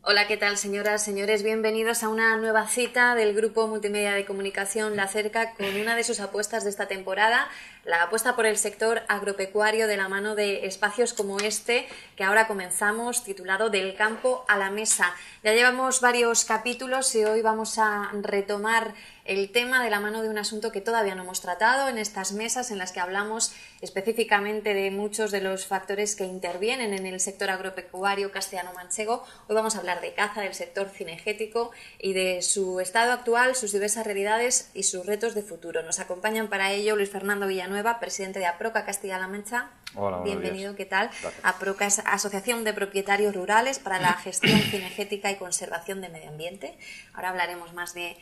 Hola, ¿qué tal, señoras, señores? Bienvenidos a una nueva cita del Grupo Multimedia de Comunicación La Cerca con una de sus apuestas de esta temporada, la apuesta por el sector agropecuario de la mano de espacios como este que ahora comenzamos, titulado Del campo a la mesa. Ya llevamos varios capítulos y hoy vamos a retomar el tema de la mano de un asunto que todavía no hemos tratado en estas mesas en las que hablamos específicamente de muchos de los factores que intervienen en el sector agropecuario castellano-manchego. Hoy vamos a hablar de caza, del sector cinegético y de su estado actual, sus diversas realidades y sus retos de futuro. Nos acompañan para ello Luis Fernando Villanueva, presidente de APROCA Castilla-La Mancha. Hola, buenos Bienvenido, días. ¿qué tal? Gracias. APROCA es Asociación de Propietarios Rurales para la Gestión Cinegética y Conservación de Medio Ambiente. Ahora hablaremos más de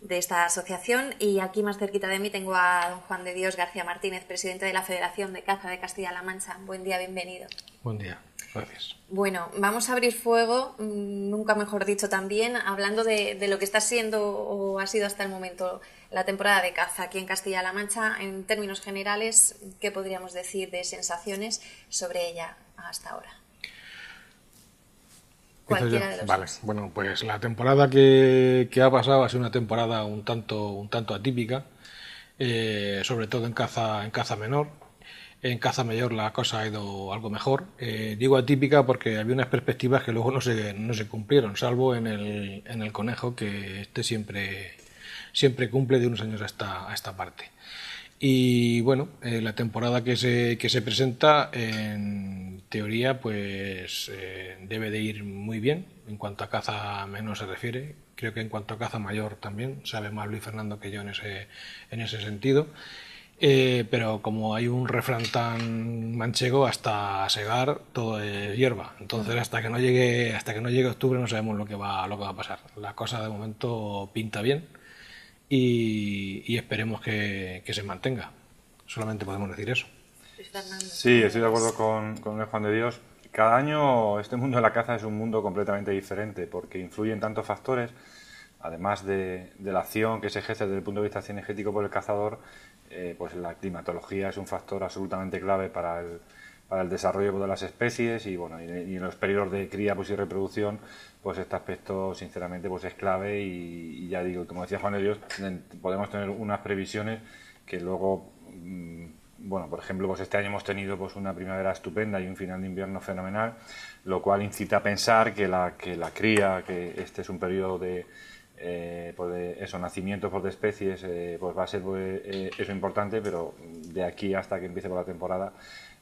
esta asociación, y aquí más cerquita de mí tengo a don Juan de Dios García Martínez, presidente de la Federación de Caza de Castilla-La Mancha. Buen día, bienvenido. Buen día, gracias. Bueno, vamos a abrir fuego, nunca mejor dicho también, hablando de lo que está siendo o ha sido hasta el momento la temporada de caza aquí en Castilla-La Mancha. En términos generales, ¿qué podríamos decir de sensaciones sobre ella hasta ahora? Cualquiera de los Vale, dos. bueno, pues la temporada que ha pasado ha sido una temporada un tanto atípica, sobre todo en caza menor. En caza mayor la cosa ha ido algo mejor. Digo atípica porque había unas perspectivas que luego no se cumplieron, salvo en el conejo, que siempre cumple de unos años a esta parte. Y bueno, la temporada que se presenta, en teoría, pues debe de ir muy bien en cuanto a caza menor se refiere. Creo que en cuanto a caza mayor también, sabe más Luis Fernando que yo en ese sentido. Pero como hay un refrán tan manchego, hasta segar todo es hierba. Entonces hasta que no llegue octubre no sabemos lo que va a pasar. La cosa de momento pinta bien. Y esperemos que se mantenga. Solamente podemos decir eso. Luis Fernando. Sí, estoy de acuerdo con el Juan de Dios. Cada año este mundo de la caza es un mundo completamente diferente porque influyen tantos factores, además de la acción que se ejerce desde el punto de vista cinegético por el cazador. Pues la climatología es un factor absolutamente clave para el desarrollo de las especies y bueno, y en los periodos de cría pues, y reproducción, pues este aspecto sinceramente pues es clave y ya digo, como decía Juan de Dios, podemos tener unas previsiones que luego, bueno, por ejemplo, pues este año hemos tenido pues una primavera estupenda y un final de invierno fenomenal, lo cual incita a pensar que la cría, que este es un periodo de nacimientos de especies, pues va a ser eso importante, pero de aquí hasta que empiece por la temporada,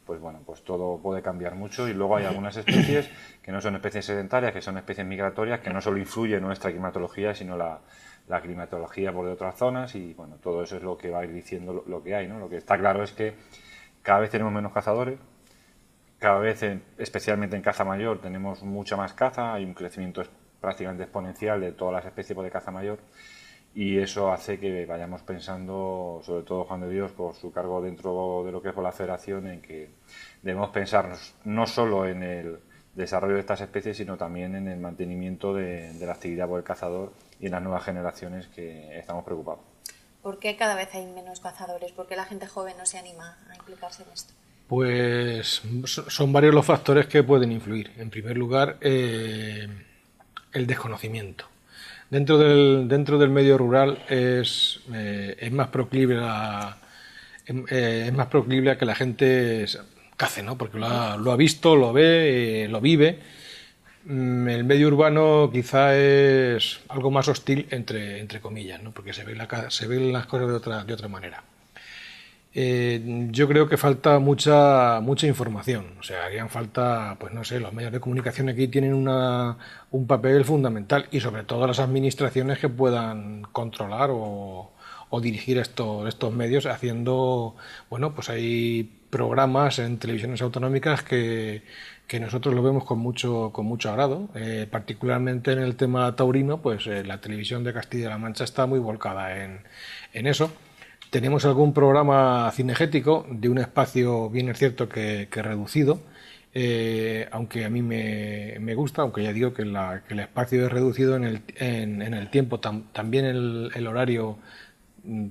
pues bueno, pues todo puede cambiar mucho y luego hay algunas especies que no son especies sedentarias, que son especies migratorias, que no solo influye en nuestra climatología, sino la climatología por de otras zonas y bueno, todo eso es lo que va a ir diciendo lo que hay, ¿no? Lo que está claro es que cada vez tenemos menos cazadores, cada vez, especialmente en caza mayor, tenemos mucha más caza, hay un crecimiento prácticamente exponencial de todas las especies de caza mayor y eso hace que vayamos pensando, sobre todo Juan de Dios por su cargo dentro de lo que es la federación, en que debemos pensar no solo en el desarrollo de estas especies sino también en el mantenimiento de la actividad por el cazador y en las nuevas generaciones, que estamos preocupados. ¿Por qué cada vez hay menos cazadores? ¿Por qué la gente joven no se anima a implicarse en esto? Pues son varios los factores que pueden influir. En primer lugar, el desconocimiento. Dentro del medio rural es más proclive a que la gente cace, ¿no? Porque lo ha visto, lo ve, lo vive. El medio urbano quizá es algo más hostil, entre comillas, ¿no? Porque se ven las cosas de otra manera. Yo creo que falta mucha información. O sea, harían falta, pues no sé, los medios de comunicación aquí tienen un papel fundamental, y sobre todo las administraciones que puedan controlar o dirigir estos medios, haciendo, bueno, pues hay programas en televisiones autonómicas que nosotros lo vemos con mucho agrado, particularmente en el tema taurino. Pues la televisión de Castilla-La Mancha está muy volcada en eso. Tenemos algún programa cinegético de un espacio, bien es cierto que reducido, aunque a mí me gusta, aunque ya digo que el espacio es reducido en el tiempo, también el horario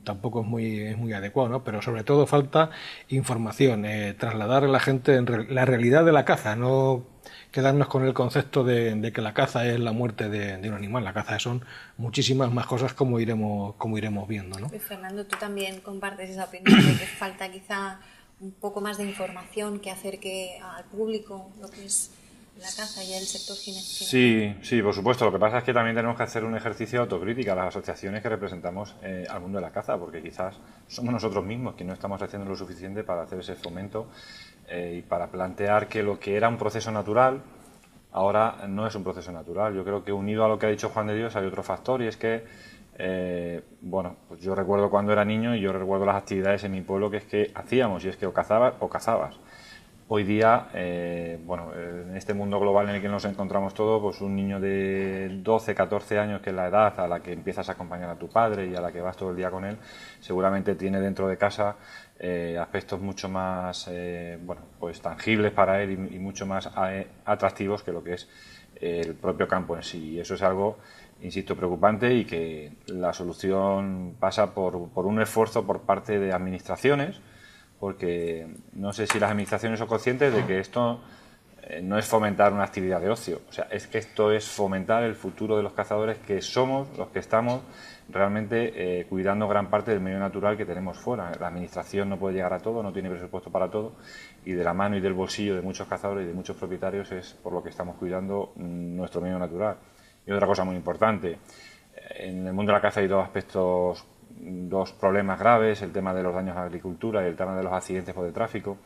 tampoco es muy adecuado, ¿no? Pero sobre todo falta información, trasladar a la gente la realidad de la caza, no quedarnos con el concepto de que la caza es la muerte de un animal. La caza son muchísimas más cosas, como iremos viendo, ¿no? Y Fernando, tú también compartes esa opinión de que falta quizá un poco más de información que acerque al público lo que es la caza y el sector cinegético. Sí, por supuesto. Lo que pasa es que también tenemos que hacer un ejercicio de autocrítica a las asociaciones que representamos al mundo de la caza, porque quizás somos nosotros mismos que no estamos haciendo lo suficiente para hacer ese fomento y para plantear que lo que era un proceso natural ahora no es un proceso natural. Yo creo que unido a lo que ha dicho Juan de Dios hay otro factor, y es que pues yo recuerdo cuando era niño, y yo recuerdo las actividades en mi pueblo que hacíamos, y es que o cazabas o cazabas. Hoy día, en este mundo global en el que nos encontramos todos, pues un niño de 12, 14 años, que es la edad a la que empiezas a acompañar a tu padre y a la que vas todo el día con él, seguramente tiene dentro de casa aspectos mucho más pues tangibles para él y mucho más atractivos que lo que es el propio campo en sí. Y eso es algo, insisto, preocupante, y que la solución pasa por un esfuerzo por parte de administraciones, porque no sé si las administraciones son conscientes de que esto no es fomentar una actividad de ocio, o sea, es que esto es fomentar el futuro de los cazadores, que somos los que estamos realmente cuidando gran parte del medio natural que tenemos fuera. La administración no puede llegar a todo, no tiene presupuesto para todo, y de la mano y del bolsillo de muchos cazadores y de muchos propietarios es por lo que estamos cuidando nuestro medio natural. Y otra cosa muy importante, en el mundo de la caza hay dos problemas graves: el tema de los daños a la agricultura y el tema de los accidentes por el tráfico,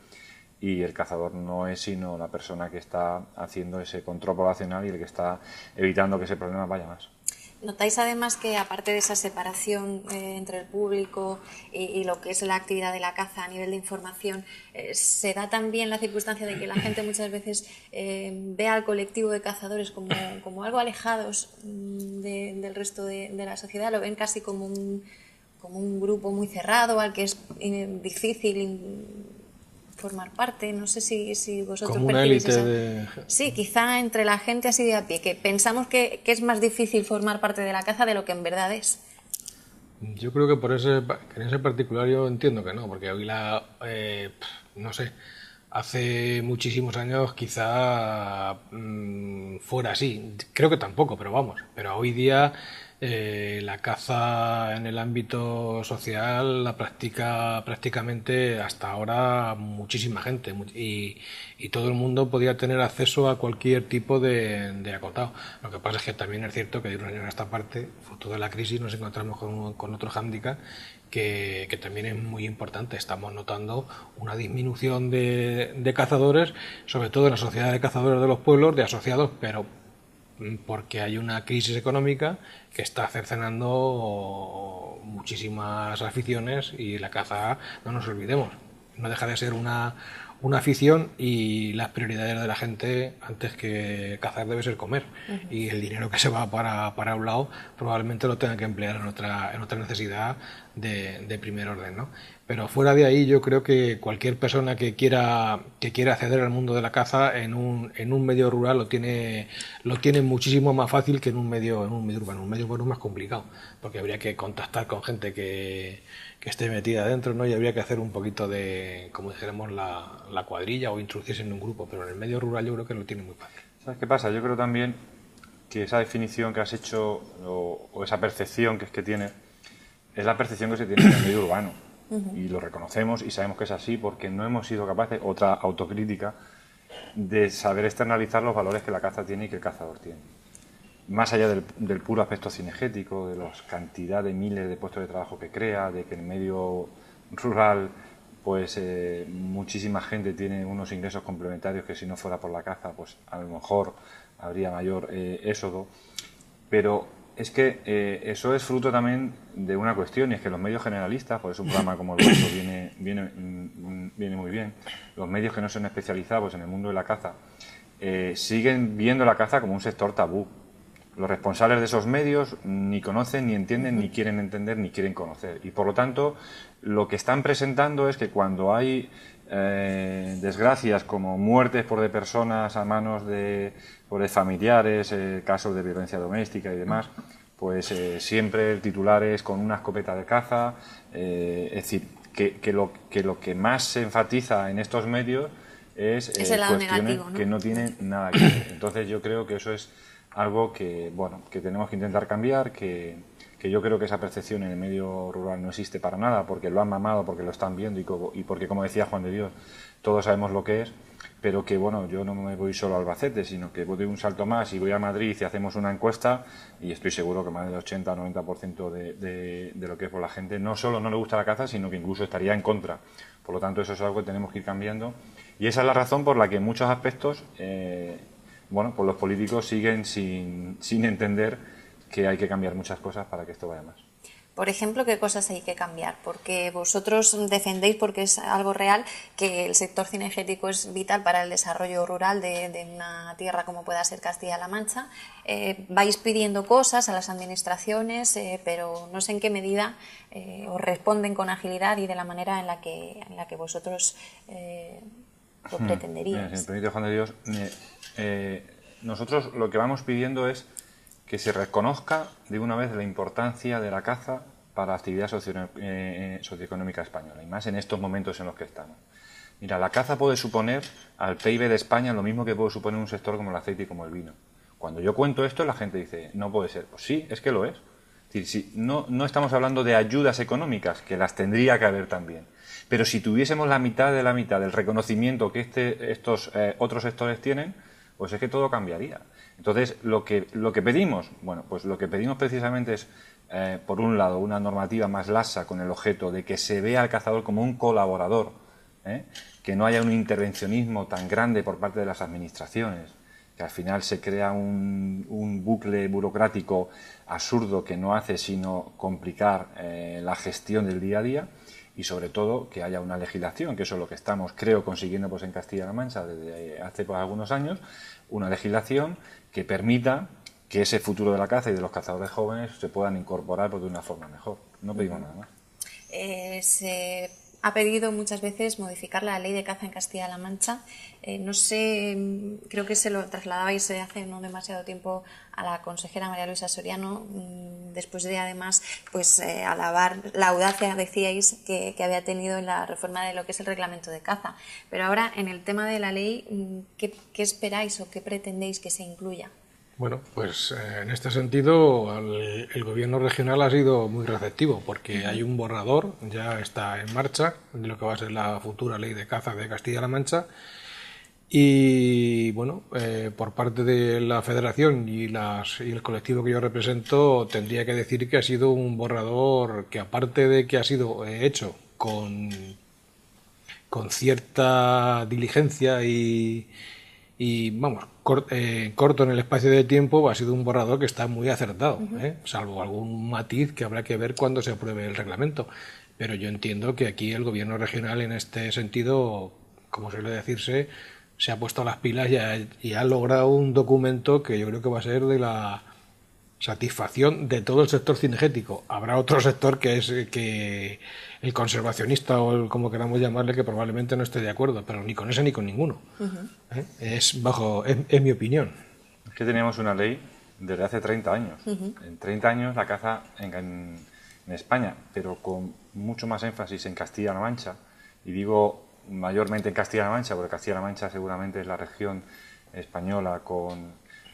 y el cazador no es sino la persona que está haciendo ese control poblacional y el que está evitando que ese problema vaya más. ¿Notáis además que, aparte de esa separación entre el público y lo que es la actividad de la caza a nivel de información, se da también la circunstancia de que la gente muchas veces ve al colectivo de cazadores como algo alejados del resto de la sociedad? Lo ven casi como un grupo muy cerrado al que es difícil formar parte. No sé si vosotros como una élite Sí, quizá entre la gente así de a pie, que pensamos que es más difícil formar parte de la caza de lo que en verdad es. Yo creo que en ese particular yo entiendo que no, porque hoy no sé, hace muchísimos años quizá fuera así. Creo que tampoco, pero vamos. Pero hoy día la caza en el ámbito social la practica prácticamente hasta ahora muchísima gente, y todo el mundo podía tener acceso a cualquier tipo de acotado. Lo que pasa es que también es cierto que de unos años a esta parte, fruto de la crisis, nos encontramos con otro hándicap que también es muy importante. Estamos notando una disminución de cazadores, sobre todo en la sociedad de cazadores de los pueblos, de asociados, pero porque hay una crisis económica que está cercenando muchísimas aficiones, y la caza, no nos olvidemos, no deja de ser una afición, y las prioridades de la gente antes que cazar debe ser comer. Y el dinero que se va para un lado probablemente lo tenga que emplear en otra necesidad de primer orden, ¿no? Pero fuera de ahí, yo creo que cualquier persona que quiera acceder al mundo de la caza en un medio rural lo tiene muchísimo más fácil que en un medio urbano. Un medio urbano es más complicado, porque habría que contactar con gente que esté metida dentro, ¿no? Y habría que hacer un poquito de, como dijéramos, la cuadrilla, o introducirse en un grupo. Pero en el medio rural yo creo que lo tiene muy fácil. ¿Sabes qué pasa? Yo creo también que esa definición que has hecho, o esa percepción que tiene, es la percepción que se tiene en el medio urbano. Y lo reconocemos y sabemos que es así, porque no hemos sido capaces, otra autocrítica, de saber externalizar los valores que la caza tiene y que el cazador tiene. Más allá del puro aspecto cinegético, de la cantidad de miles de puestos de trabajo que crea, de que en el medio rural pues muchísima gente tiene unos ingresos complementarios que si no fuera por la caza pues a lo mejor habría mayor éxodo, pero es que eso es fruto también de una cuestión, y es que los medios generalistas, por eso un programa como el vuestro viene muy bien, los medios que no son especializados en el mundo de la caza siguen viendo la caza como un sector tabú. Los responsables de esos medios ni conocen, ni entienden, ni quieren entender, ni quieren conocer. Y por lo tanto, lo que están presentando es que cuando hay desgracias como muertes de personas a manos de familiares, casos de violencia doméstica y demás, pues siempre el titular es con una escopeta de caza. Es decir, que lo que más se enfatiza en estos medios es el lado cuestiones negativo, ¿no? que no tienen nada que ver. Entonces yo creo que eso es algo que, bueno, que tenemos que intentar cambiar, que yo creo que esa percepción en el medio rural no existe para nada, porque lo han mamado, porque lo están viendo y porque, como decía Juan de Dios, todos sabemos lo que es, pero que, bueno, yo no me voy solo a Albacete, sino que doy un salto más y voy a Madrid y hacemos una encuesta y estoy seguro que más del 80 o 90% de lo que es por la gente no solo no le gusta la caza, sino que incluso estaría en contra. Por lo tanto, eso es algo que tenemos que ir cambiando y esa es la razón por la que en muchos aspectos, bueno, pues los políticos siguen sin entender que hay que cambiar muchas cosas para que esto vaya más. Por ejemplo, ¿qué cosas hay que cambiar? Porque vosotros defendéis, porque es algo real, que el sector cinegético es vital para el desarrollo rural de una tierra como pueda ser Castilla-La Mancha. Vais pidiendo cosas a las administraciones, pero no sé en qué medida os responden con agilidad y de la manera en la que vosotros lo pretenderíais. Mira, si me permite, Juan de Dios, nosotros lo que vamos pidiendo es que se reconozca de una vez la importancia de la caza para la actividad socioeconómica española, y más en estos momentos en los que estamos. Mira, la caza puede suponer al PIB de España lo mismo que puede suponer un sector como el aceite y como el vino. Cuando yo cuento esto, la gente dice, no puede ser. Pues sí, es que lo es. Es decir, si no estamos hablando de ayudas económicas, que las tendría que haber también. Pero si tuviésemos la mitad de la mitad del reconocimiento que estos otros sectores tienen, pues es que todo cambiaría. Entonces, lo que pedimos, bueno, pues lo que pedimos precisamente es, por un lado, una normativa más laxa con el objeto de que se vea al cazador como un colaborador, que no haya un intervencionismo tan grande por parte de las administraciones, que al final se crea un bucle burocrático absurdo que no hace sino complicar la gestión del día a día, y sobre todo que haya una legislación, que eso es lo que estamos, creo, consiguiendo pues en Castilla-La Mancha desde hace pues, algunos años, una legislación que permita que ese futuro de la caza y de los cazadores jóvenes se puedan incorporar pues, de una forma mejor. No pedimos nada más. Se ha pedido muchas veces modificar la ley de caza en Castilla-La Mancha. No sé, creo que se lo trasladabais hace no demasiado tiempo a la consejera María Luisa Soriano, después de además pues alabar la audacia, decíais, que había tenido en la reforma de lo que es el reglamento de caza. Pero ahora, en el tema de la ley, ¿qué esperáis o qué pretendéis que se incluya? Bueno, pues en este sentido el gobierno regional ha sido muy receptivo porque hay un borrador, ya está en marcha, de lo que va a ser la futura ley de caza de Castilla-La Mancha. Y bueno, por parte de la federación y el colectivo que yo represento, tendría que decir que ha sido un borrador que, aparte de que ha sido hecho con cierta diligencia y vamos, corto en el espacio de tiempo, ha sido un borrador que está muy acertado, salvo algún matiz que habrá que ver cuando se apruebe el reglamento. Pero yo entiendo que aquí el gobierno regional, en este sentido, como suele decirse, se ha puesto las pilas y ha logrado un documento que yo creo que va a ser de la satisfacción de todo el sector cinegético. Habrá otro sector que es que el conservacionista o como queramos llamarle, que probablemente no esté de acuerdo, pero ni con ese ni con ninguno. Es mi opinión. Es que teníamos una ley desde hace 30 años. En 30 años la caza en España, pero con mucho más énfasis en Castilla-La Mancha, y digo mayormente en Castilla-La Mancha, porque Castilla-La Mancha seguramente es la región española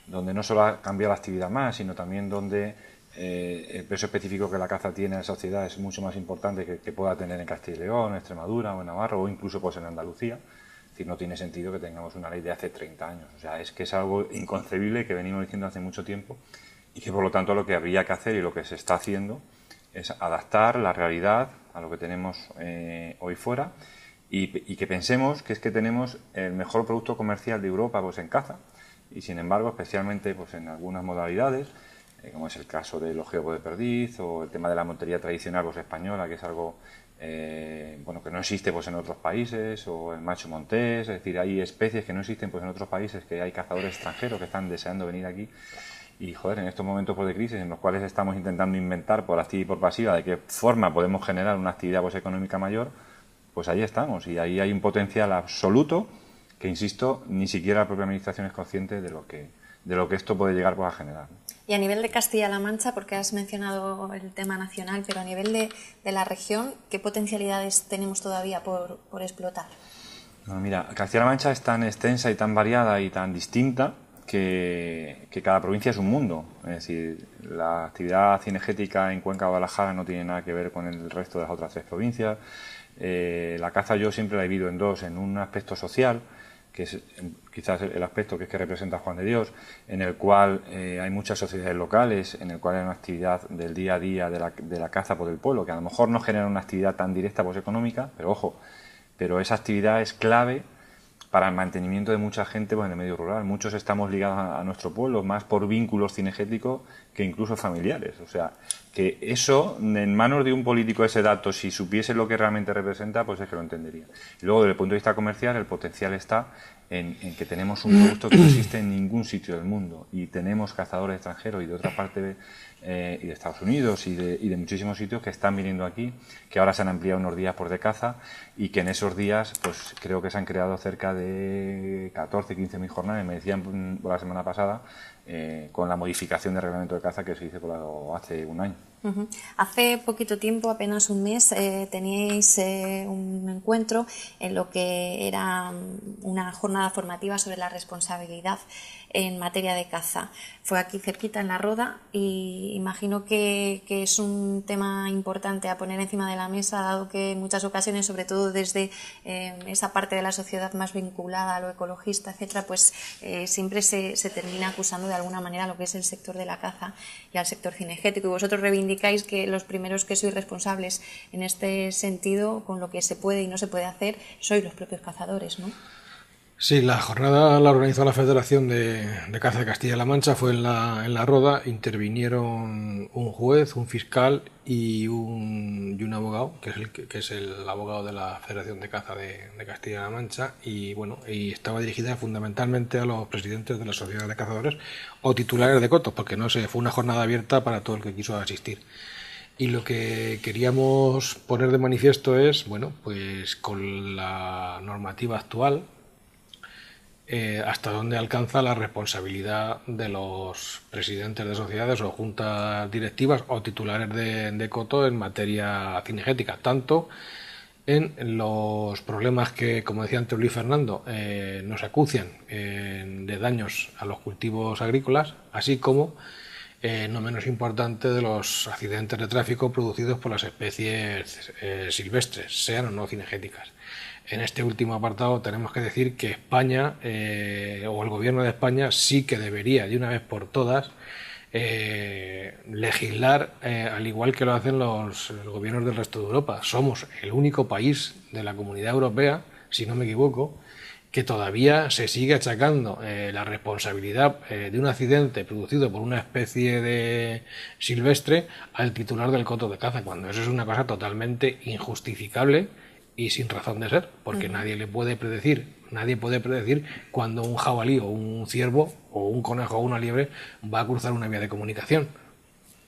donde no solo ha cambiado la actividad más, sino también donde el peso específico que la caza tiene en la sociedad es mucho más importante que pueda tener en Castilla y León, en Extremadura o en Navarra o incluso pues en Andalucía. Es decir, no tiene sentido que tengamos una ley de hace 30 años. O sea, es que es algo inconcebible que venimos diciendo hace mucho tiempo y que por lo tanto lo que habría que hacer y lo que se está haciendo es adaptar la realidad a lo que tenemos hoy fuera y que pensemos que es que tenemos el mejor producto comercial de Europa pues en caza. Y sin embargo, especialmente pues en algunas modalidades, como es el caso del ojeo de perdiz o el tema de la montería tradicional pues española, que es algo bueno, que no existe pues en otros países, o el macho montés, es decir, hay especies que no existen pues en otros países, que hay cazadores extranjeros que están deseando venir aquí. Y joder, en estos momentos pues, de crisis en los cuales estamos intentando inventar por activa y por pasiva de qué forma podemos generar una actividad pues económica mayor, pues ahí estamos, y ahí hay un potencial absoluto que, insisto, ni siquiera la propia administración es consciente de lo que esto puede llegar pues, a generar. Y a nivel de Castilla-La Mancha, porque has mencionado el tema nacional, pero a nivel de la región, ¿qué potencialidades tenemos todavía por explotar? No, mira, Castilla-La Mancha es tan extensa y tan variada y tan distinta que cada provincia es un mundo. Es decir, la actividad cinegética en Cuenca o Guadalajara no tiene nada que ver con el resto de las otras 3 provincias. La caza yo siempre la he dividido en 2, en un aspecto social, que es quizás el aspecto que representa Juan de Dios, en el cual hay muchas sociedades locales, en el cual hay una actividad del día a día de la caza por el pueblo, que a lo mejor no genera una actividad tan directa pues económica, pero ojo, pero esa actividad es clave para el mantenimiento de mucha gente pues, en el medio rural. Muchos estamos ligados a nuestro pueblo, más por vínculos cinegéticos que incluso familiares. O sea, que eso, en manos de un político ese dato, si supiese lo que realmente representa, pues es que lo entendería. Y luego, desde el punto de vista comercial, el potencial está en que tenemos un producto que no existe en ningún sitio del mundo. Y tenemos cazadores extranjeros y de otra parte y de Estados Unidos y de muchísimos sitios que están viniendo aquí, que ahora se han ampliado unos días por de caza y que en esos días pues creo que se han creado cerca de 14-15 mil jornadas, me decían por la semana pasada, con la modificación del reglamento de caza que se hizo hace un año. Uh-huh. Hace poquito tiempo, apenas un mes, teníais un encuentro en lo que era una jornada formativa sobre la responsabilidad en materia de caza. Fue aquí cerquita en La Roda y imagino que es un tema importante a poner encima de la mesa, dado que en muchas ocasiones, sobre todo desde esa parte de la sociedad más vinculada a lo ecologista, etcétera, pues siempre se termina acusando de alguna manera a lo que es el sector de la caza y al sector cinegético. Y vosotros reivindicáis que los primeros que sois responsables en este sentido, con lo que se puede y no se puede hacer, sois los propios cazadores, ¿no? Sí, la jornada la organizó la Federación de Caza de Castilla-La Mancha, fue en la Roda, intervinieron un juez, un fiscal y un abogado, que es el abogado de la Federación de Caza de Castilla-La Mancha, y bueno, y estaba dirigida fundamentalmente a los presidentes de la Sociedad de Cazadores o titulares de cotos, porque no sé, fue una jornada abierta para todo el que quiso asistir. Y lo que queríamos poner de manifiesto es, bueno, pues con la normativa actual, hasta dónde alcanza la responsabilidad de los presidentes de sociedades o juntas directivas o titulares de coto en materia cinegética, tanto en los problemas que, como decía antes Luis Fernando, nos acucian de daños a los cultivos agrícolas, así como, no menos importante, de los accidentes de tráfico producidos por las especies silvestres, sean o no cinegéticas. En este último apartado tenemos que decir que España, o el gobierno de España, sí que debería, de una vez por todas, legislar al igual que lo hacen los gobiernos del resto de Europa. Somos el único país de la Comunidad Europea, si no me equivoco, que todavía se sigue achacando la responsabilidad de un accidente producido por una especie de silvestre al titular del coto de caza, cuando eso es una cosa totalmente injustificable y sin razón de ser, porque nadie puede predecir cuando un jabalí o un ciervo o un conejo o una liebre va a cruzar una vía de comunicación,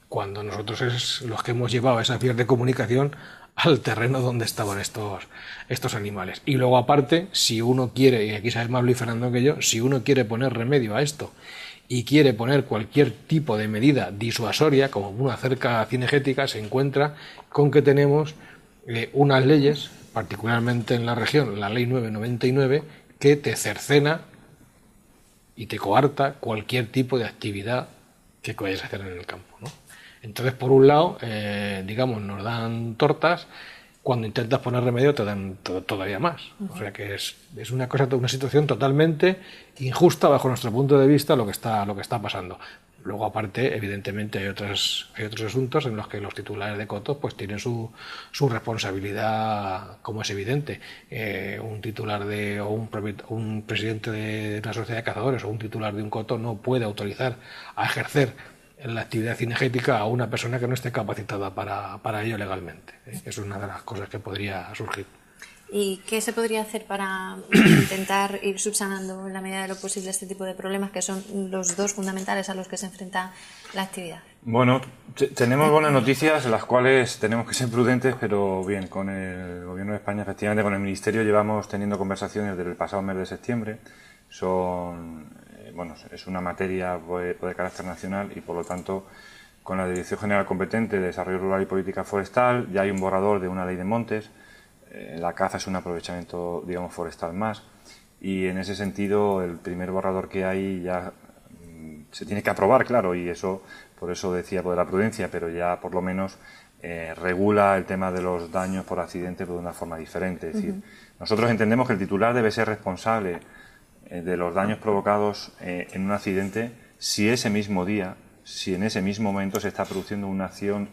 cuando nosotros es los que hemos llevado esas vías de comunicación al terreno donde estaban estos animales. Y luego aparte, si uno quiere, y aquí sabes más Luis Fernando que yo, si uno quiere poner remedio a esto y quiere poner cualquier tipo de medida disuasoria, como una cerca cinegética, se encuentra con que tenemos unas leyes, particularmente en la región, la ley 999, que te cercena y te coarta cualquier tipo de actividad que vayas a hacer en el campo, ¿no? Entonces, por un lado, digamos, nos dan tortas, cuando intentas poner remedio te dan todavía más. O sea que es una situación totalmente injusta bajo nuestro punto de vista lo que está pasando. Luego, aparte, evidentemente, hay otros asuntos en los que los titulares de cotos pues tienen su responsabilidad, como es evidente. Un titular o un presidente de una sociedad de cazadores o un titular de un coto no puede autorizar a ejercer la actividad cinegética a una persona que no esté capacitada para ello legalmente. Eso es una de las cosas que podría surgir. ¿Y qué se podría hacer para intentar ir subsanando en la medida de lo posible este tipo de problemas, que son los dos fundamentales a los que se enfrenta la actividad? Bueno, tenemos buenas noticias, las cuales tenemos que ser prudentes, pero bien, con el Gobierno de España, efectivamente, con el Ministerio, llevamos teniendo conversaciones desde el pasado mes de septiembre. Es una materia de carácter nacional y, por lo tanto, con la Dirección General competente de Desarrollo Rural y Política Forestal ya hay un borrador de una ley de montes la caza es un aprovechamiento, digamos, forestal más, y en ese sentido el primer borrador que hay ya se tiene que aprobar, claro, y eso, por eso decía por la prudencia, pero ya por lo menos regula el tema de los daños por accidente de una forma diferente. Es decir, nosotros entendemos que el titular debe ser responsable de los daños provocados en un accidente si ese mismo día, si en ese mismo momento se está produciendo una acción,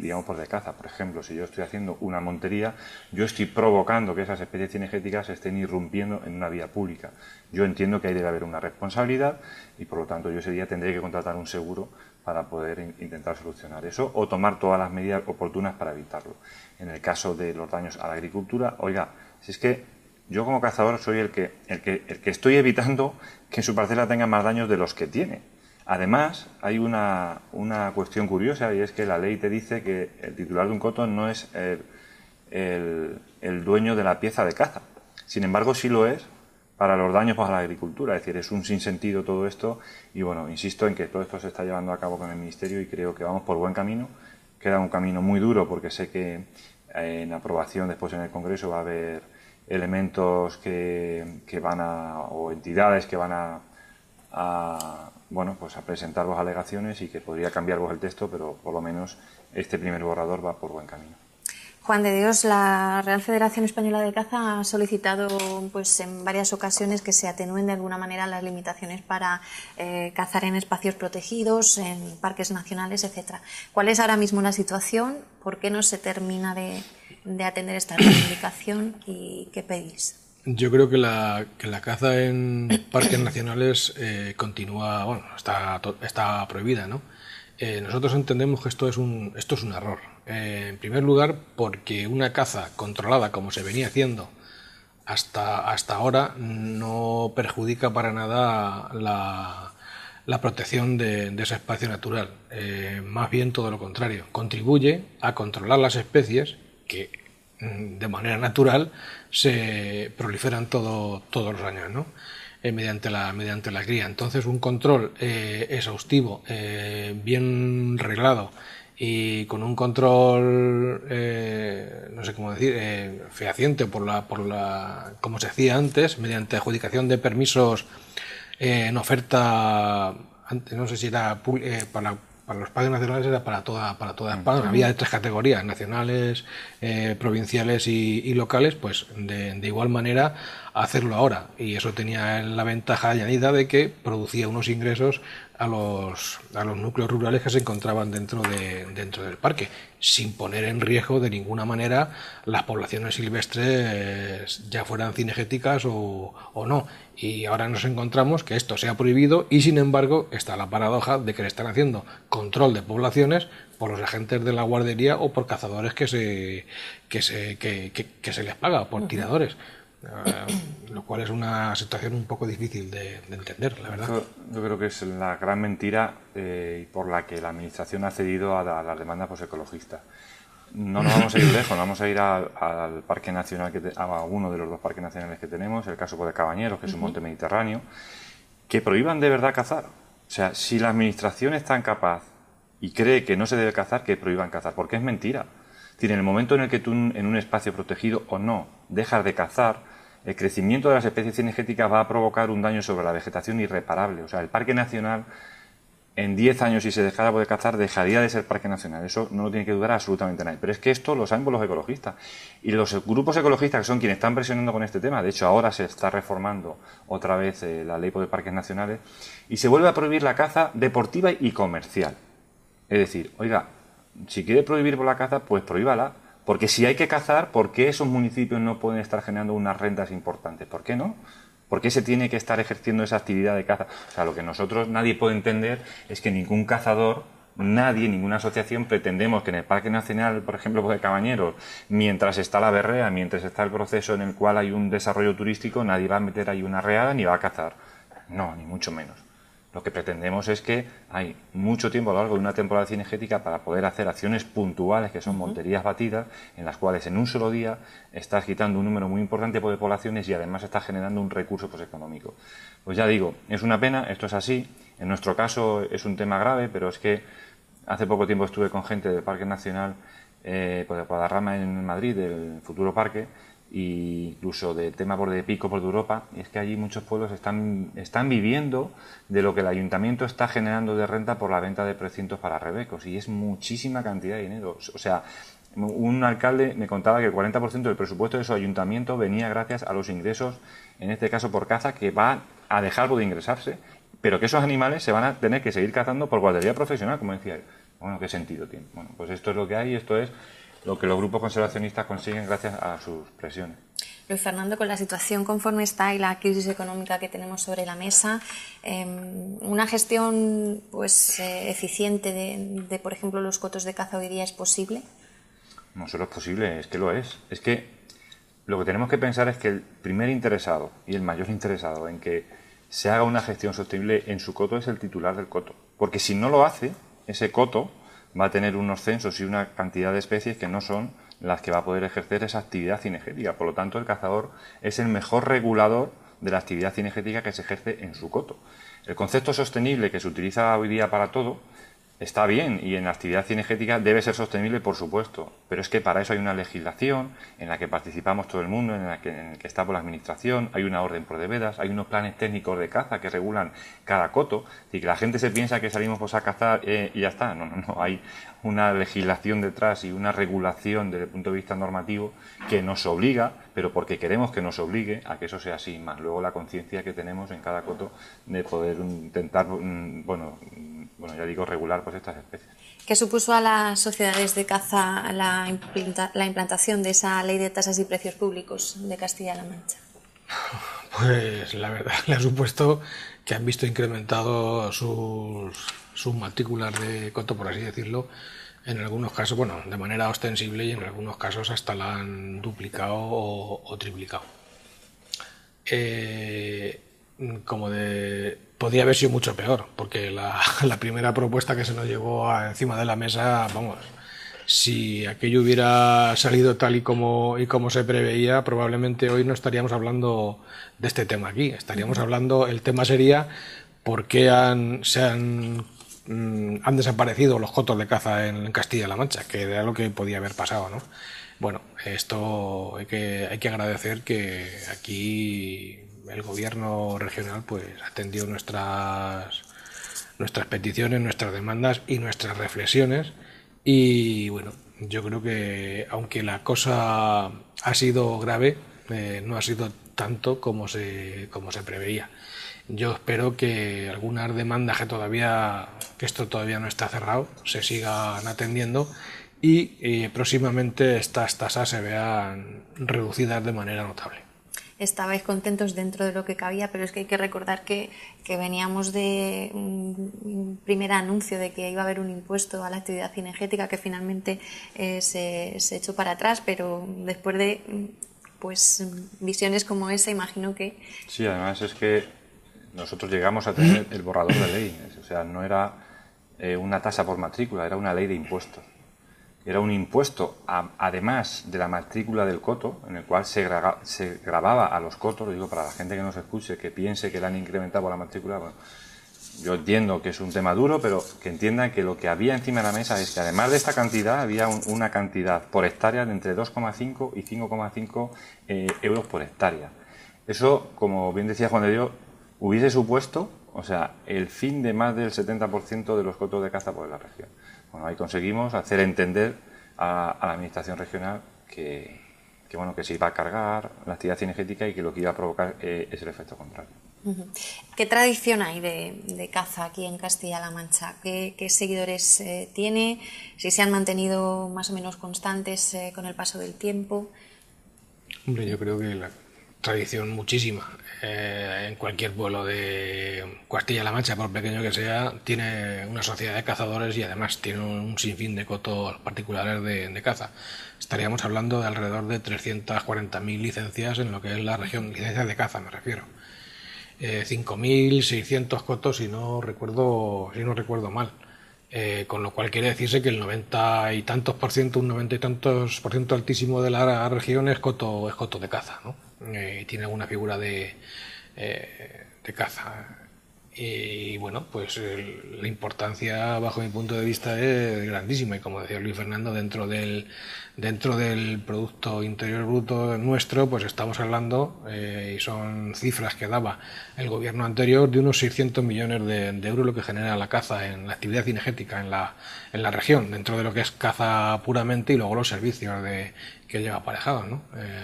digamos, por de caza. Por ejemplo, si yo estoy haciendo una montería, yo estoy provocando que esas especies cinegéticas estén irrumpiendo en una vía pública. Yo entiendo que ahí debe haber una responsabilidad y, por lo tanto, yo ese día tendré que contratar un seguro para poder intentar solucionar eso o tomar todas las medidas oportunas para evitarlo. En el caso de los daños a la agricultura, oiga, si es que yo como cazador soy el que estoy evitando que su parcela tenga más daños de los que tiene. Además, hay una cuestión curiosa, y es que la ley te dice que el titular de un coto no es el dueño de la pieza de caza. Sin embargo, sí lo es para los daños a la agricultura. Es decir, es un sinsentido todo esto, y bueno, insisto en que todo esto se está llevando a cabo con el Ministerio y creo que vamos por buen camino. Queda un camino muy duro porque sé que en aprobación después en el Congreso va a haber elementos que van o entidades que van a presentar vos alegaciones y que podría cambiar vos el texto, pero por lo menos este primer borrador va por buen camino. Juan de Dios, la Real Federación Española de Caza ha solicitado pues en varias ocasiones que se atenúen de alguna manera las limitaciones para cazar en espacios protegidos, en parques nacionales, etcétera. ¿Cuál es ahora mismo la situación? ¿Por qué no se termina de atender esta reivindicación y qué pedís? Yo creo que la caza en parques nacionales continúa, bueno, está prohibida, ¿no? Nosotros entendemos que esto es un error. En primer lugar, porque una caza controlada, como se venía haciendo hasta ahora, no perjudica para nada la protección de ese espacio natural. Más bien todo lo contrario. Contribuye a controlar las especies que de manera natural se proliferan todos los años, ¿no? Mediante la cría. Entonces, un control exhaustivo, bien reglado y con un control, no sé cómo decir, fehaciente como se hacía antes, mediante adjudicación de permisos en oferta, antes no sé si era para los parques nacionales, era para toda España. Había de 3 categorías: nacionales, provinciales y locales. Pues de igual manera hacerlo ahora, y eso tenía la ventaja añadida de que producía unos ingresos a los núcleos rurales que se encontraban dentro del parque, sin poner en riesgo de ninguna manera las poblaciones silvestres, ya fueran cinegéticas o no. Y ahora nos encontramos que esto se ha prohibido y, sin embargo, está la paradoja de que le están haciendo control de poblaciones por los agentes de la guardería o por cazadores que se les paga, por tiradores. Lo cual es una situación un poco difícil de entender, la verdad. Yo creo que es la gran mentira por la que la Administración ha cedido a las demandas ecologistas. No nos vamos a ir lejos, nos vamos a ir al Parque Nacional, a uno de los 2 parques nacionales que tenemos, el caso de Cabañeros, que es un monte mediterráneo, que prohíban de verdad cazar. O sea, si la Administración es tan capaz y cree que no se debe cazar, que prohíban cazar, porque es mentira. Es decir, en el momento en el que tú en un espacio protegido o no dejas de cazar, el crecimiento de las especies cinegéticas va a provocar un daño sobre la vegetación irreparable. O sea, el Parque Nacional, en 10 años, si se dejara de cazar, dejaría de ser Parque Nacional. Eso no lo tiene que dudar absolutamente nadie. Pero es que esto lo saben los ecologistas. Y los grupos ecologistas, que son quienes están presionando con este tema, de hecho ahora se está reformando otra vez la ley de parques nacionales, y se vuelve a prohibir la caza deportiva y comercial. Es decir, oiga, si quiere prohibir por la caza, pues prohíbala. Porque si hay que cazar, ¿por qué esos municipios no pueden estar generando unas rentas importantes? ¿Por qué no? ¿Por qué se tiene que estar ejerciendo esa actividad de caza? O sea, lo que nadie puede entender es que ningún cazador, ninguna asociación pretendemos que en el Parque Nacional, por ejemplo, de Cabañeros, mientras está la berrea, mientras está el proceso en el cual hay un desarrollo turístico, nadie va a meter ahí una reada ni va a cazar. No, ni mucho menos. Lo que pretendemos es que hay mucho tiempo a lo largo de una temporada cinegética para poder hacer acciones puntuales, que son monterías batidas, en las cuales en un solo día estás quitando un número muy importante de poblaciones y además estás generando un recurso económico. Pues ya digo, es una pena, esto es así. En nuestro caso es un tema grave, pero es que hace poco tiempo estuve con gente del Parque Nacional por Guadarrama en Madrid, del futuro parque, e incluso del tema de Pico por de Europa, y es que allí muchos pueblos están viviendo de lo que el ayuntamiento está generando de renta por la venta de precintos para rebecos, y es muchísima cantidad de dinero. O sea, un alcalde me contaba que el 40% del presupuesto de su ayuntamiento venía gracias a los ingresos, en este caso por caza, que va a dejar de ingresarse, pero que esos animales se van a tener que seguir cazando por guardería profesional, como decía él. Bueno, ¿qué sentido tiene? Bueno, pues esto es lo que hay, esto es lo que los grupos conservacionistas consiguen gracias a sus presiones. Luis Fernando, con la situación conforme está y la crisis económica que tenemos sobre la mesa, ¿una gestión pues eficiente de, por ejemplo, los cotos de caza hoy día es posible? No solo es posible, es que lo es. Es que lo que tenemos que pensar es que el primer interesado y el mayor interesado en que se haga una gestión sostenible en su coto es el titular del coto. Porque si no lo hace, ese coto va a tener unos censos y una cantidad de especies que no son las que va a poder ejercer esa actividad cinegética. Por lo tanto, el cazador es el mejor regulador de la actividad cinegética que se ejerce en su coto. El concepto sostenible que se utiliza hoy día para todo está bien, y en la actividad cinegética debe ser sostenible, por supuesto, pero es que para eso hay una legislación en la que participamos todo el mundo, en el que está por la administración, hay una orden por deveras, hay unos planes técnicos de caza que regulan cada coto, y que la gente se piensa que salimos pues a cazar y ya está. No, hay una legislación detrás y una regulación desde el punto de vista normativo que nos obliga, pero porque queremos que nos obligue a que eso sea así, más luego la conciencia que tenemos en cada coto de poder intentar, ya digo, regular pues estas especies. ¿Qué supuso a las sociedades de caza la implantación de esa ley de tasas y precios públicos de Castilla-La Mancha? Pues la verdad le ha supuesto que han visto incrementado sus matrículas de coto, por así decirlo, en algunos casos, bueno, de manera ostensible, y en algunos casos hasta la han duplicado o triplicado. Podía haber sido mucho peor, porque la primera propuesta que se nos llegó encima de la mesa, vamos, si aquello hubiera salido tal y como se preveía, probablemente hoy no estaríamos hablando de este tema aquí. Estaríamos hablando, el tema sería por qué han desaparecido los cotos de caza en Castilla-La Mancha, que era lo que podía haber pasado, ¿no? Bueno, esto hay que agradecer que aquí el gobierno regional pues atendió nuestras peticiones, nuestras demandas y nuestras reflexiones, y bueno, yo creo que aunque la cosa ha sido grave, no ha sido tanto como se preveía. Yo espero que algunas demandas que esto todavía no está cerrado, se sigan atendiendo, y próximamente estas tasas se vean reducidas de manera notable. Estabais contentos dentro de lo que cabía, pero es que hay que recordar que veníamos de un primer anuncio de que iba a haber un impuesto a la actividad cinegética que finalmente se echó para atrás, pero después de pues visiones como esa, imagino que... Sí, además es que nosotros llegamos a tener el borrador de ley, o sea, no era una tasa por matrícula, era una ley de impuestos. Era un impuesto, además de la matrícula del coto, en el cual se grababa a los cotos. Lo digo para la gente que nos escuche, que piense que le han incrementado por la matrícula. Bueno, yo entiendo que es un tema duro, pero que entiendan que lo que había encima de la mesa es que además de esta cantidad, había una cantidad por hectárea de entre 2,5 y 5,5 euros por hectárea. Eso, como bien decía Juan de Dios, hubiese supuesto, o sea, el fin de más del 70% de los cotos de caza por la región. Bueno, ahí conseguimos hacer entender a la administración regional que se iba a cargar la actividad cinegética y que lo que iba a provocar es el efecto contrario. ¿Qué tradición hay de caza aquí en Castilla-La Mancha? ¿Qué seguidores tiene? ¿Si se han mantenido más o menos constantes con el paso del tiempo? Hombre, yo creo que la tradición muchísima. En cualquier pueblo de Castilla-La Mancha, por pequeño que sea, tiene una sociedad de cazadores y además tiene un sinfín de cotos particulares de caza. Estaríamos hablando de alrededor de 340.000 licencias en lo que es la región, licencias de caza me refiero. 5.600 cotos si no recuerdo mal. Con lo cual quiere decirse que el 90 y tantos por ciento, un 90 y tantos por ciento altísimo de la región es coto de caza, ¿no? Tiene alguna figura de caza. Y bueno, pues la importancia bajo mi punto de vista es grandísima y como decía Luis Fernando, dentro del Producto Interior Bruto nuestro, pues estamos hablando, y son cifras que daba el gobierno anterior, de unos 600 millones de euros lo que genera la caza en la actividad cinegética en la región, dentro de lo que es caza puramente y luego los servicios que lleva aparejados, ¿no?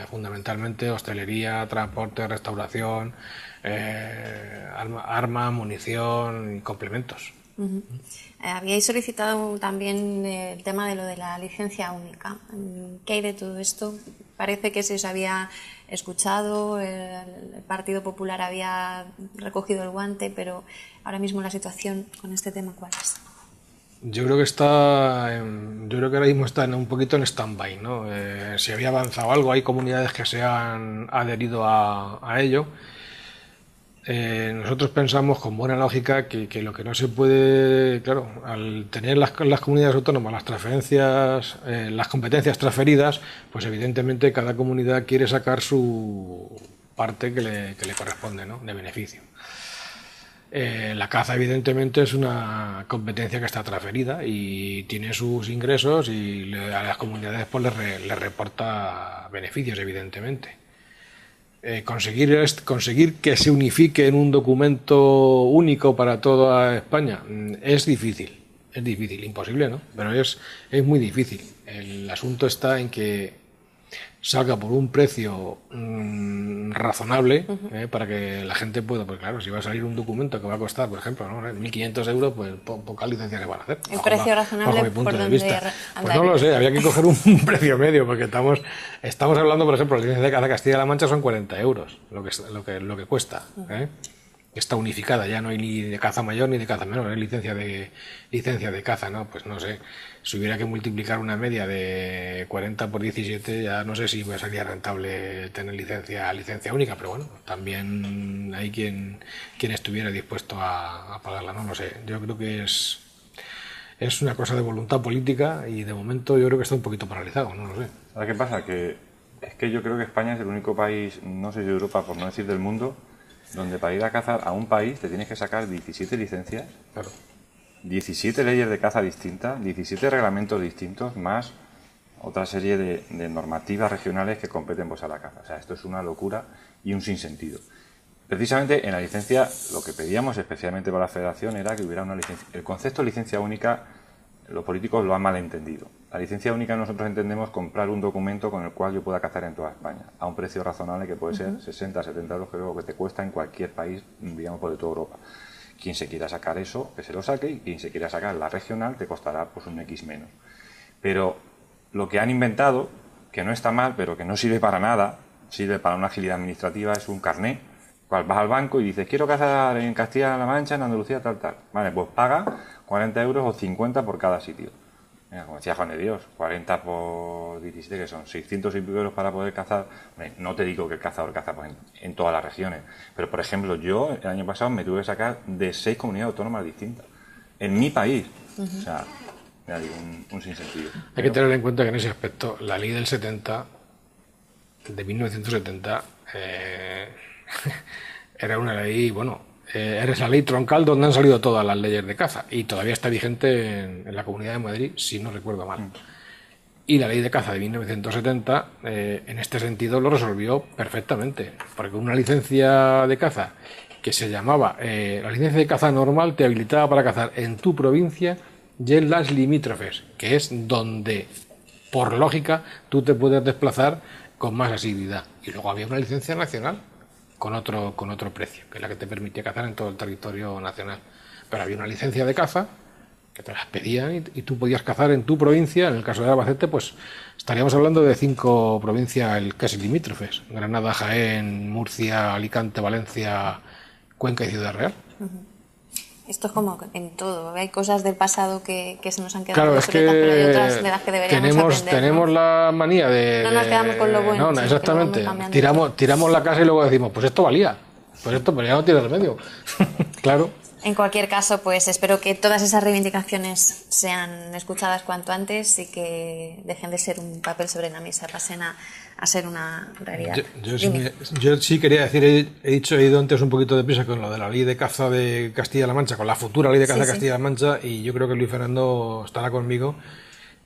Fundamentalmente hostelería, transporte, restauración, armas, munición y complementos. Habíais solicitado también el tema de lo de la licencia única. ¿Qué hay de todo esto? Parece que se os había escuchado, el Partido Popular había recogido el guante, pero ahora mismo la situación con este tema, ¿cuál es? Yo creo que ahora mismo está un poquito en stand-by, ¿no? Si había avanzado algo, hay comunidades que se han adherido a ello. Nosotros pensamos con buena lógica que lo que no se puede, claro, al tener las comunidades autónomas las transferencias, las competencias transferidas, pues evidentemente cada comunidad quiere sacar su parte que le corresponde, ¿no? De beneficio. La caza evidentemente es una competencia que está transferida y tiene sus ingresos y a las comunidades pues les reporta beneficios evidentemente. Conseguir que se unifique en un documento único para toda España es difícil, imposible, ¿no? Pero es muy difícil. El asunto está en que salga por un precio razonable, para que la gente pueda, pues claro, si va a salir un documento que va a costar, por ejemplo, ¿no? 1.500 euros, pues pocas licencias le van a hacer. ¿El precio razonable bajo mi punto por de dónde vista? Pues no lo sé, había que coger un precio medio, porque estamos hablando, por ejemplo, la licencia de caza Castilla-La Mancha son 40 euros, lo que cuesta, Está unificada, ya no hay ni de caza mayor ni de caza menor, es licencia de caza, ¿no? Pues no sé, si hubiera que multiplicar una media de 40 por 17, ya no sé si me salía rentable tener licencia única, pero bueno, también hay quien estuviera dispuesto a pagarla, no lo sé. Yo creo que es una cosa de voluntad política y de momento yo creo que está un poquito paralizado, no lo sé. ¿Sabes qué pasa? Es que yo creo que España es el único país, no sé si de Europa, por no decir del mundo, donde para ir a cazar a un país te tienes que sacar 17 licencias, Claro. 17 leyes de caza distintas, 17 reglamentos distintos, más otra serie de normativas regionales que competen pues a la caza. O sea, esto es una locura y un sinsentido. Precisamente en la licencia, lo que pedíamos especialmente para la Federación era que hubiera una licencia. El concepto de licencia única, los políticos lo han malentendido. La licencia única nosotros entendemos comprar un documento con el cual yo pueda cazar en toda España, a un precio razonable que puede ser 60, 70 euros, que es lo que te cuesta en cualquier país, digamos, por de toda Europa. Quien se quiera sacar eso, que se lo saque, y quien se quiera sacar la regional, te costará pues un X menos. Pero lo que han inventado, que no está mal, pero que no sirve para nada, sirve para una agilidad administrativa, es un carné, cual vas al banco y dices, quiero cazar en Castilla-La Mancha, en Andalucía, tal. Vale, pues paga 40 euros o 50 por cada sitio. Mira, como decía Juan de Dios, 40 por 17, que son 600 y pico euros para poder cazar. No te digo que el cazador caza pues, en todas las regiones, pero por ejemplo, yo el año pasado me tuve que sacar de 6 comunidades autónomas distintas, en mi país. O sea, ya digo, un sinsentido. Hay que tener en cuenta que en ese aspecto, la ley del 70, de 1970, era una ley, eres la ley troncal donde han salido todas las leyes de caza y todavía está vigente en la Comunidad de Madrid, si no recuerdo mal. Y la ley de caza de 1970, en este sentido, lo resolvió perfectamente, porque una licencia de caza que se llamaba, la licencia de caza normal te habilitaba para cazar en tu provincia y en las limítrofes, que es donde, por lógica, tú te puedes desplazar con más asiduidad. Y luego había una licencia nacional, con otro precio, que es la que te permitía cazar en todo el territorio nacional. Pero había una licencia de caza que te las pedían y tú podías cazar en tu provincia. En el caso de Albacete, pues estaríamos hablando de 5 provincias casi limítrofes: Granada, Jaén, Murcia, Alicante, Valencia, Cuenca y Ciudad Real. Esto es como en todo. Hay cosas del pasado que se nos han quedado Claro, obsoletas, pero hay otras de las que deberíamos aprender. Tenemos la manía de... No nos quedamos con lo bueno. No, exactamente. Tiramos la casa y luego decimos, pues esto valía. Pues esto, pero ya no tiene remedio. Claro. En cualquier caso, pues espero que todas esas reivindicaciones sean escuchadas cuanto antes y que dejen de ser un papel sobre la mesa, pasen a ser una realidad. Yo sí quería decir, he ido antes un poquito de prisa con lo de la ley de caza de Castilla-La Mancha, con la futura ley de caza de Castilla-La Mancha, y yo creo que Luis Fernando estará conmigo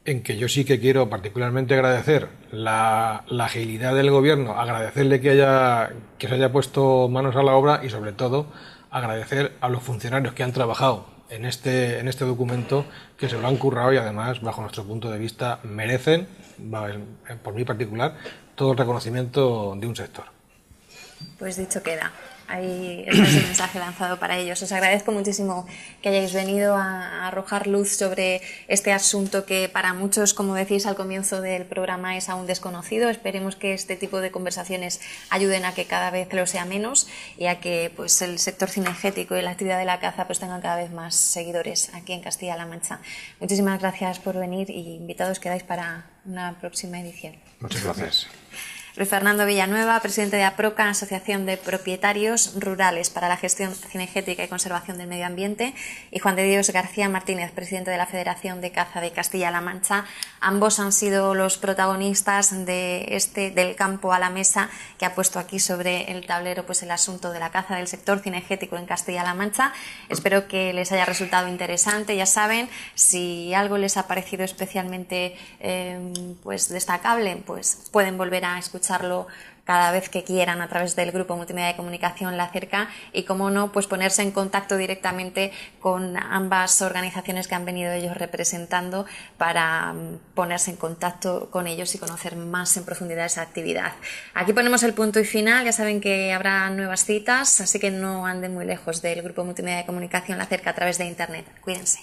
en que yo sí que quiero particularmente agradecer la agilidad del gobierno, agradecerle que se haya puesto manos a la obra y sobre todo agradecer a los funcionarios que han trabajado en este documento, que se lo han currado y además, bajo nuestro punto de vista, merecen, por mí particular, todo el reconocimiento de un sector. Pues dicho queda. Ahí está ese mensaje lanzado para ellos. Os agradezco muchísimo que hayáis venido a arrojar luz sobre este asunto que para muchos, como decís al comienzo del programa, es aún desconocido. Esperemos que este tipo de conversaciones ayuden a que cada vez lo sea menos y a que pues, el sector cinegético y la actividad de la caza pues, tengan cada vez más seguidores aquí en Castilla-La Mancha. Muchísimas gracias por venir y invitados quedáis para una próxima edición. Muchas gracias. Luis Fernando Villanueva, presidente de APROCA, Asociación de Propietarios Rurales para la Gestión Cinegética y Conservación del Medio Ambiente, y Juan de Dios García Martínez, presidente de la Federación de Caza de Castilla-La Mancha. Ambos han sido los protagonistas del campo a la mesa que ha puesto aquí sobre el tablero pues, el asunto de la caza del sector cinegético en Castilla-La Mancha. Espero que les haya resultado interesante. Ya saben, si algo les ha parecido especialmente pues destacable, pues pueden volver a escucharlo cada vez que quieran a través del grupo multimedia de comunicación La Cerca y, como no, pues ponerse en contacto directamente con ambas organizaciones que han venido ellos representando para ponerse en contacto con ellos y conocer más en profundidad esa actividad. Aquí ponemos el punto y final. Ya saben que habrá nuevas citas, así que no anden muy lejos del grupo multimedia de comunicación La Cerca a través de internet. Cuídense.